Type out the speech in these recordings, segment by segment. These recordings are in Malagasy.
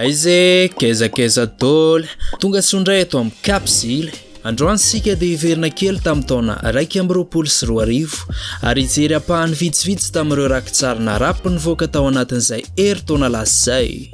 Aize kezakeza dôly tonga sondray eto amin'ny kapsily. Androany sika dia hiverina kely tamin'ny taona 2024 ary hijery ampahany vitsivitsy tamin'ireo rakitsarina rapy nivoaka tao anatin'izay herintaona lasa izay.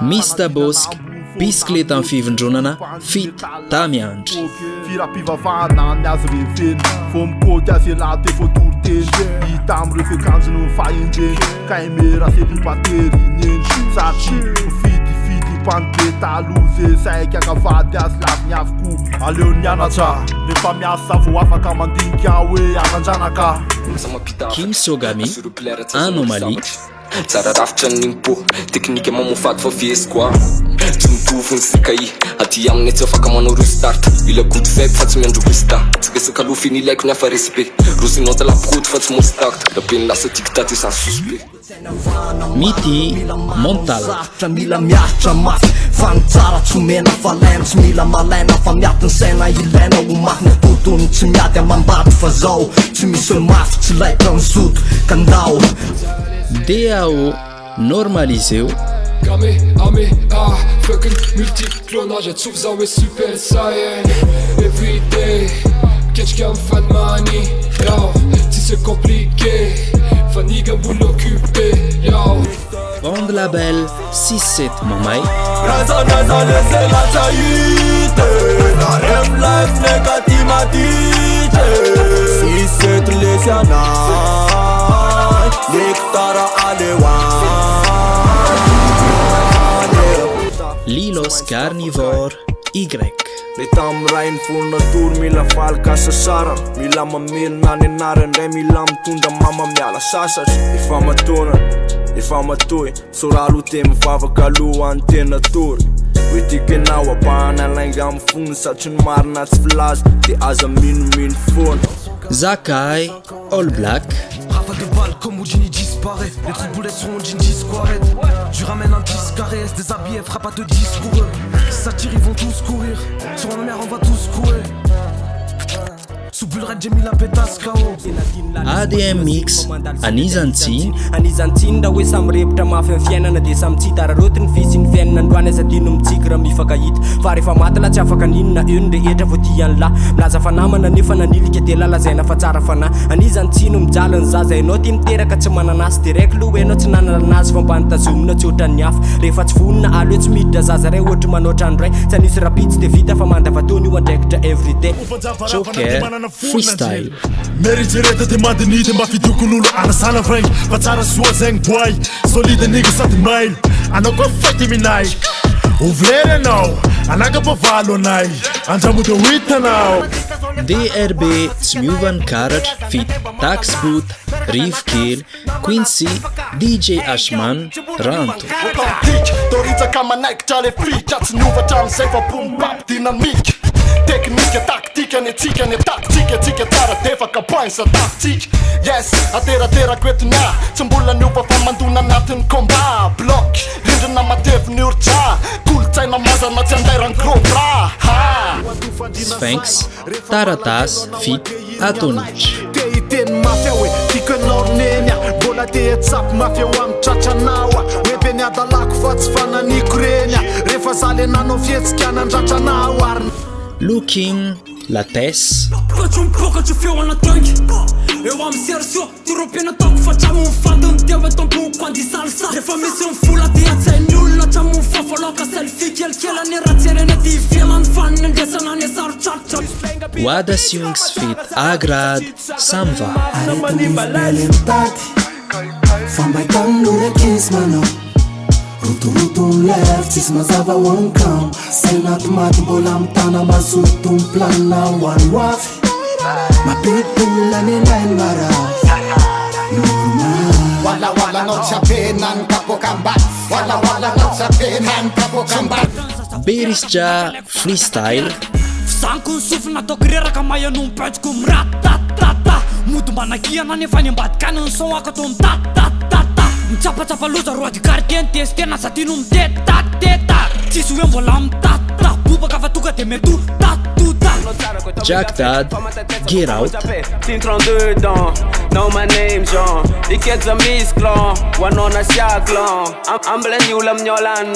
Mr Bosk, bisikleta amin'ny fivondronana fita tamiandry. Firapivavahana miazy reveny vao mikôdy azy elaty efa toroteny hita amin'ireo fiakanjony fahendreny ka emera selipatery nendry satria fidy pandeha taloze saika akavady azy laviny avokoa aleo nianatra rehefa miasa vao afaka mandinika hoe ananjanaka. Kim Sogami, Anomalie. Tsara rafitra nimpo teknika mamofady fa vesy koa tsy mitovy ny sikay aty aminy tsy afaka manao restart ila good vibe fa tsy miandro resta tsika sakalofa iny ilaiko ny afa respect rosinao ta lapikody fa tsy mostart lapeny lasa tikitaty sa suspect Mity Montal mila miahitra mafy fa ny tsara tsy omena fa laina tsy mila malaina fa miaty ny saina ilaina ho mafy ny tontony tsy miady amambady fa zao tsy misy hoe mafy tsy laitra ny soto ka ndao DAO normaliseo. Fucking multiclonage, jag tror jag är super saiyan everyday. Quelqu'un me fan money, yo. Si c'est compliqué, faniga boule occupé, yo. Bande label 6-7 Mamai. Raza laissez la taïte la M-Life négativité Si c'est lesiana Lectara Lilos Carnivore Y. Rehefa amiray ny fonina tory mila faly kasasara mila mamelona ny anarandray mila mitondra mama miala sasatra efa matoy soralo te mivavaka alohan'ny tena tory hoe tiky anao apahana lainga amin'ny foniny satry ny marina tsy filaza dia aza minomino foana Zakai All Black. Rafale de balles comme Houdini disparaît. Les trous de boulettes sont Houdini disquarette. Je ramène un 10 carré, se déshabille, frappe à te discoureux. Si ça tire, ils vont tous courir. Sur la mer, on va tous courir. Sous Bulred, j'ai mis la pétasse KO. ADM Mix Anizantin. Anizantin da hoe samy repitra mafy amin'ny fiainana dia samy tsy hita raha rotiny fisy ny fiainana androany aza dino mitsika raha mifankahita fa rehefa maty la tsy afaka ninona eo ny rehetra vao tiany lahy milaza fanamana nefa nanilika dia lalazaina fa tsara fanahy anizantsino mijaly ny zaza ianao tia miteraka tsy mananazy dia raiky loha ianao tsy nananazy fa mba nitazomina tsy ohatran'ny hafa rehefa tsy vonina alo eo tsy miditra zaza ray ohatra manoatra andray tsy anisy rapitsy dia vita fa mandavatony io andraikitra everyday Joker Freestyle. Merijereta te mandinity mba fidokon'olo anasana vrengny fa tsara soa zegny boy solide nigga sady mail anao koa fety minay ovlery anao anagapavalo anay andramo de hitanao DRB tsy miovany karatra fit Taxboot Rivkely Quincy DJ Ashman Ranto toritsaka manaikitra le fitra tsy niovatra amin'izay fa bombap dynamique teknika taktika ny atsika ny taktika atsika tsara defaka poinsa taktika yes ateraterako etina tsy mbola niova fa mandona anatin'ny combat block rindrina matevy ny ortra kolotsaina mazana tsy andairan'ny grobra Sphinx Taratas fit Atonich. te hiteny mafia hoe tikanao nenya mbola te etsapy mafia ho amin'ny tratranao hoe be niadalako fa tsy fananiko renya rehefa zaly ananao fietsika nandrantranao ary Looking Lattes. Pourquoi tu fais on tank eu am sercio turopena tok facciamo un fando un teu ton bu quando salsa le fammi se un fulla di azza nulla facciamo un fafolo ca selfie kiel ne raziere ne di feelan fan ne desana ne sar chat Wada Jungs fit Agrad Samva. Fambai tandure kiss mano Rutu left sis mazava one come Senat mat bolam tana masutum plan na one waf Ma people ane nine mara Wala no chapenan kapo kamba Wala no chapenan kapo kamba Berisja Freestyle. Sanko sufna tokrera kama ya num pet kum ratatata Mutu manakiana ne fani ambadika ny son akatom tatatata Mitsapatsafa loza roa di kartien testena sady num tetateta Tisu eu mbola mitata bobaka fa tonga de mety tatota Jack Dad, Get Out. Team 32 dans, know my name Jean. Die kids are misklan, wanona siaklan. Ambelen julam njolan.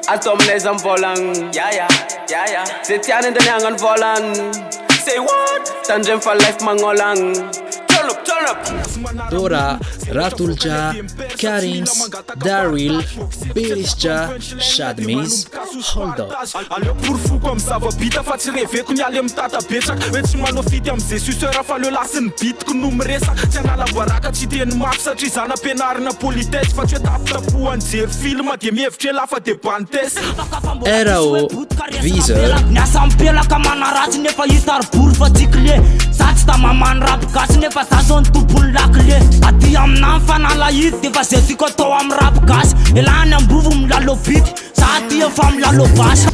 Atom les am volan. Ja. Zit jan in de jangan volan. Say what? Tanjem for life mangolang. Turn up. Dora, Ratulja, Karins, Daryl, Berisja, Shadmiz, Hold Up. Aleo porfo comme ça va bita fa tsy reveko ny ale mitata betrak hoe tsy manao fidy am'izay suseur fa leo lasiny bitiko no miresaka tsy anala voaraka tsy teny mafy satria zana ampianarina politesse fa tsy hoe tapotapoany jery film de mihevitra lafa de bantes Era o Weezer. Niasa mipelaka manaratsy nefa hitaribory fa tsikile za tsy tamamany rapigasy nefa za zao ny tompony lakile aty aminay fanalahity de fa zay tiako atao amin'ny rapigasy elany ambovo milalobity za aty efa milalobasy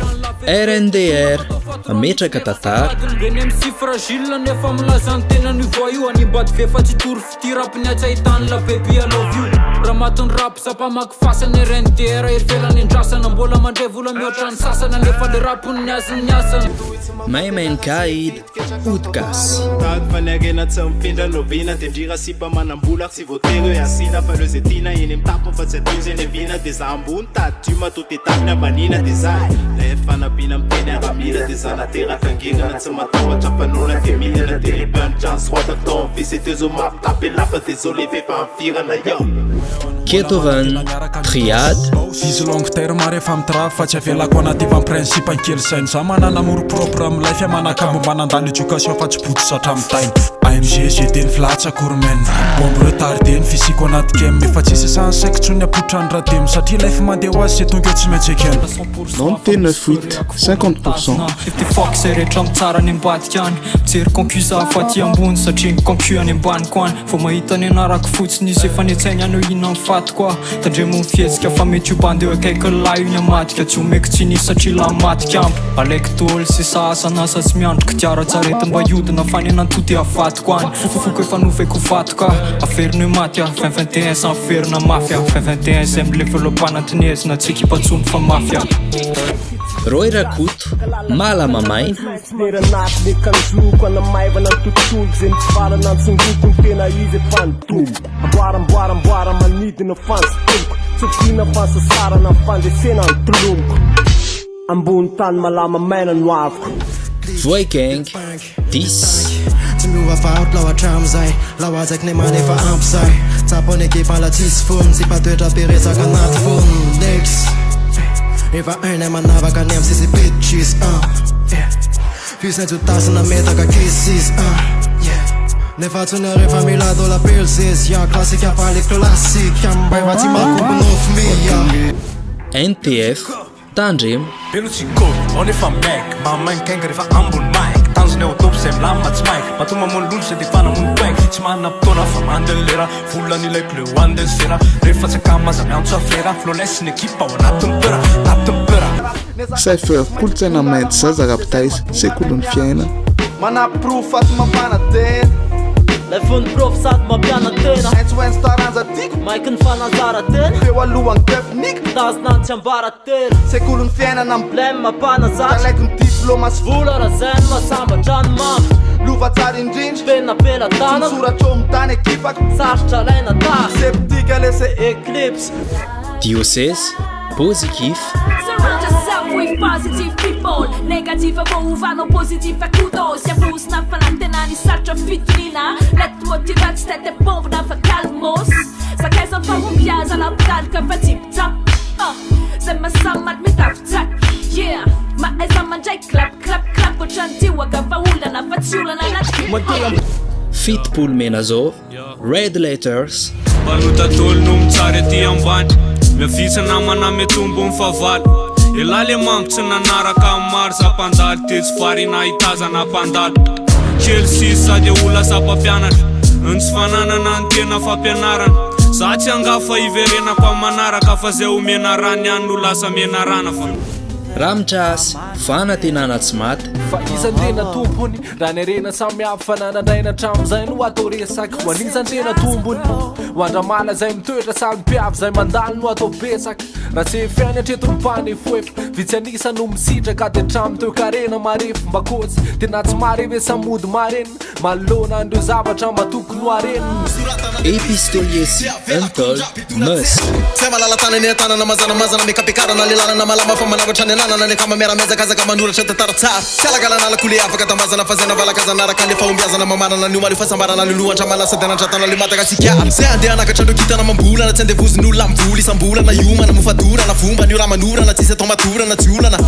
RNDR, ametraka tatara. Beny MC fragile nefa milaza ny tena ny voa io animbady ve fa tsy tory fity rapiny atsy ahitany la baby I love you raha matony rap sapamaky fasany RNDR evelany andrasana mbola mandray vola mihoatra ny sasana nefa le rapony niazony niasana Maimane Kaid, Outcast. Tady fanegena tsy mifindra novina de ndrira sipa manambola tsy voatery hoe asina fa reo zay tina eny mitapony fa tsy adio zay nevina de za ambony tady ma to tetapina manina de zay le fanapina miteny aramila de za nateraka angingana tsy matahotra mpanona de minana de lebany chance roata tao visite zo mampitapy lafa de zao le vefa mifirana yo Ketovan, Triad. Izy longue terme rehefa mitrava fa tsy avelako anaty principe ankely sainy za manana amour propre amin'ny life manakambo manandany éducation fa tsy potsy satra mitainy AMG GD ny filatsako romaine bombe retardé ny fisiko anaty keme efa tsisy sansaiko tsony apotra ny rademy satria life mandeha ho azy zay tonga eo tsy maintsy ekena 98 50%. Ifty fuck zay rehetra mitsara ny ambadika any mijery concusa afaty ambony satria ny concu any ambaniko any vao mahita ny anarako fotsiny izy efa niatsainy any ina mifaty koa tandremo mifihetsika fa mety io bandeo akaiky lahy io ny amadika tsy omeko tsy nisy satria la matika ampo alaiky toly sy sasana sa tsy miandroko tiara tsarety mba iodina fa ny anantody afatiko any fofofoko efa noveko vatiko aferiny hoe maty 2021 sans ferina mafia 2021 zay milevelopanatinezina tsy ekipatsony fa mafia Roy Rakuto, Malamamay. Leranaty kanjoko anamaivana tontolo zay mifarana antsongoko ny tena izy efa nitombo amboaramboaramboara manidina fansitomoko tsy fina fansasarana fandesena ny tolomoko ambony tany malama maina no aviko Voy Gang, 10. Tsy miova varotra lao hatramizay lao ajaky ny manefa ampy zay tsapony ekipala tsisy fony tsy patoetra peresaka anaty fony next Efa ein manavaka ny am'sisy bitches Fusina tutasina metaka kisses Nefa tsona refa mila dola pilses Ja klasika palik klasika Mbaiva tsy makombonofo mia NTF, Tandrem. Pelo tsy kôry, ao nefa maiky Mamagny kainga refa ambony maiky Tanjony ao atopy zay milama tsy maiky Mato mamono lolo zay defana mono baiky Tsy manam-potoana fa mandany lera Volany ilaiko le hoandany sera Rehefa tsy akamaza miantso aflera Flawless ny ekipa ao anatiny pera Cypher, kolotsaina mainty za zara-pitaisa sekolony fiaina Manaproof faty mampanatena Lay fony prof sady mampianatena Haintsy staranja tiako Maiky ny fanazaratena Eo alohany teknika Tazina ny tsy ambaratena sekolony fiainana Blème mampanazatra Alaiko ny diplôma sy vola razany masambatra ny mama Lova tsara indrindra Penna pela tana Soratra eo mitany ekipako Sarotra laina ta Septika lese Eclipse Diocese, Positif. Surround yourself with positive people. Negative avouvano, positive kudos. Ja vuosina fanatena ni sartra fitrina. Lätt motivat stätte bombna för kalmos. Sä käsan fahumpiäsa laptalka för tip-tap. Sen mä sammat med taftak. Yeah, mä ei samman jay clap. Och chantiwaga fahulana för tjulana nat. Fitpool Menazov, Red Letters. Valuta tolo no mitsara ety ambany miafitsana mana metombony favaly elale mango tsy nanaraka amin'ny maro zapandalo tetsy vary nahitazana mpandalo Chelsea sady ola sapampianatra ny tsy fananana ny tena fampianarana za tsy angafa iverenako amin'ny manaraka fa zay omena rany ihany no lasa mena rana fa Ramtrasy fanantenana tsy maty fa izany tena tompony raha ny arena samy hafa fananandraina hatramin'izay no atao resaka ho anisany tena tombony ho andramana zay mitoetra samy mpiavy zay mandalo no atao betsaka raha tsy fiainy hatreto mipany foefa vitsy anisa no misitraka de hatramy teo karena marefo mba kotsy tena tsy mareve samody marena malona andreo zavatra matokony ho arena epistolier sy Antol Musk Sema lalatana ny tanana mazanamazana mekapikarana lelalana malama fa manavatra ny ananana ny kamameramezakazaka manoratra tantara tsara kalagalanala kole afaka tamazana fazana valakazanaraka le fahombiazana mamanana ny omary fasambarana lolohantra manasa de anatratana le Madagasikara zay andeha anakatra andreo kitana mambolana tsy andevozin'olona amvoly isambolana iomana mofadorana fomba ny ora manorana tsisy atao matorana tsy olana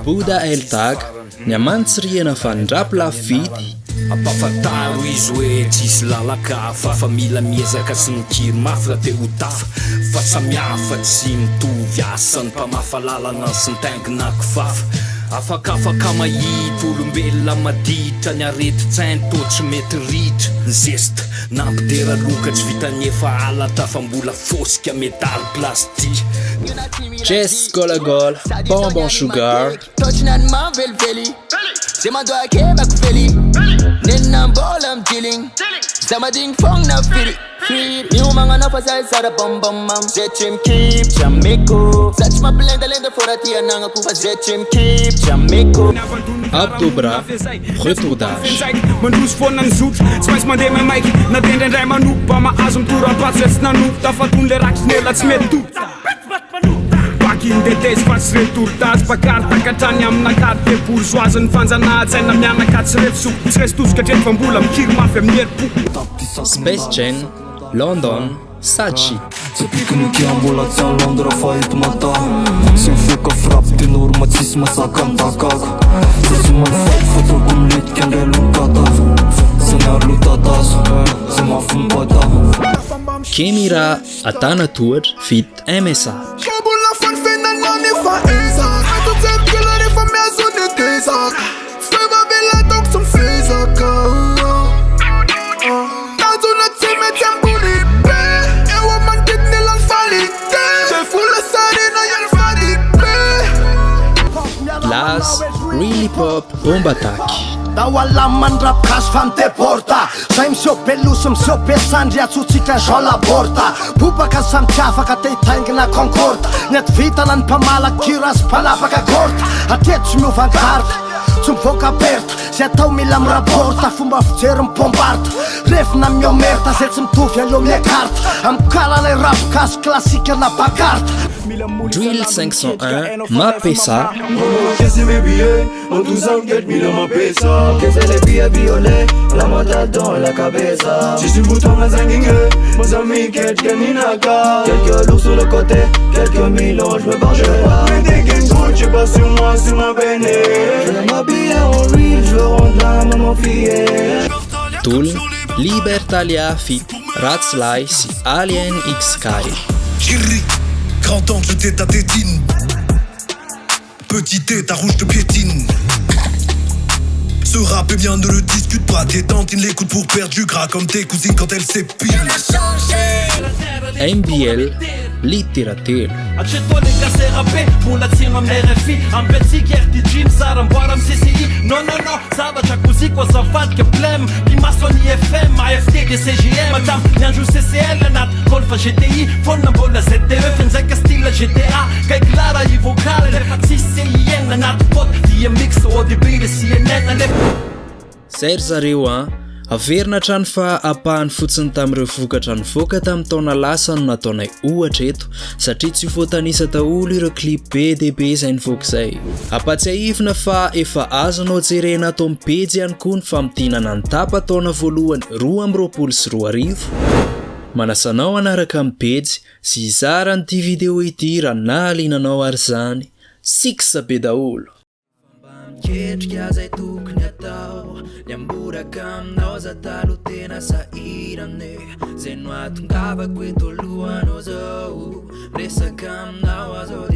Buda Eltag ny amantsiriana fa ndrapy lafidy ampafantaro izy hoe tsisy lalaka fa mila miezaka sy mikiry mafy raha te ho tafa fa samihafa tsy mitovy asany mpamafalalana sy mitaingina kifafa afakafaka mahita olombelona maditra ny areti-tsainy to tsy mety ritra ny zesta nampidera lokatry vitanefa alatra fa mbola fosika metaly plastique Chess Golagola Bonbon Sugar Tochinany mavelively zay mandoa kebako vely nenina mbola midiligny zay madigny fogna firy miomagna fa zay sara bombomam zay tsy mikipitra meko zay tsy mampilendalenda fô raha ty anagnako fa zay tsy mikipitra meko Abdobra Retour d'âge mandroso foana ny zotra tsy maintsy mandeha maimaiky na de indraindray manopo mba mahazo mitorampatsy zay tsy nanopo tafatony le rakitsy nela tsy mety tota indetesy fa tsy retourtage bakary takatrany amina carte de bourgeoise ny fanjanahantsaina mianaka tsy refisoko tsy resy tozoka hatreny fa mbola mikiry mafy amin'ny heripo Space Jam London Sachi Zapiko nukia mbola tsy any Londra fa eto mata sy mifoka frappy tenoro ma tsisy masaka mitakako sy tsy manifaky fa toko miletika andray lokatavo sy miaro lotatazo sy mafy mibata Kemira Atana Tour Fit MSA Laz Really Pop Bomba Attack Da wala mandrap kas fan deporta Zay misehope losy misehope sandry atsotsika Jean Laporta Bobaka samty afaka te hitaingina concorde Nety vitana ny mpamalaky kiras mpalapaka korta Ateto tsy miovankarta tsy mivoaka perta zay atao mila miraporta fomba fijery mibombarta refina miomerta zay tsy mitovy aleo miakarta amikala le rapokasy klasika na bakarta Drill 501 Mapesa Kesi mes billets, en 12 ans, 4 000 à ma pesa. Kesi les billets violets, la mandale dans la cabeza. Si tu bouton la zanguingue, mes amis, quelques ninaka. Quelques lourds sur le côté, quelques millions, je me barge pas. Mais dès qu'il me tu passes sur moi, sur ma benne. Je vais m'habiller en real, je veux rendre la maman fillée. Tool Libertalia Fit Ratslai si Alien X Sky Chérie, grand angle, je t'ai ta tétine. Petit thé, ta rouge de piétine. Ce rap est bien, ne le discute pas. Tes tantines l'écoutent pour perdre du gras comme tes cousines quand elles s'épilent. MBL Littérature Accetto le case rapé, mula zima RFI Ambezzi gerti gym, sara mboara MCCI Non, non, non, zavatra così cosa fat che plem Rimasoni FM, AFT de CGM Madame, niangiu CCL, nat colfa GTI Fonna bolla ZTE, fenzeka stilla GTA Kai clara i vocale, le fazi CIN Nat pot, DMX, ODB, le CNN Zay zareo averina trano fa apahany fotsiny tamin'ireo vokatra nivoaka tamin'ny taona lasa no nataonay ohatra eto satria tsy voatanisa daholo ireo clip be dia be izay nivoaka izay. Ampatsiahivina fa efa azonao jerena atao amin'ny pejy ihany koa ny famidinana ny tapa taona voalohany 2024. Manasanao anaraka amin'ny pejy sy izara n'ity video ity raha nahalinanao ary izany. Siksa be daholo. Ketrika zay tokony atao Nyamboraka aminao za talo tena sahirane Zay no atongavako eto alohanao zao Resaka aminao azo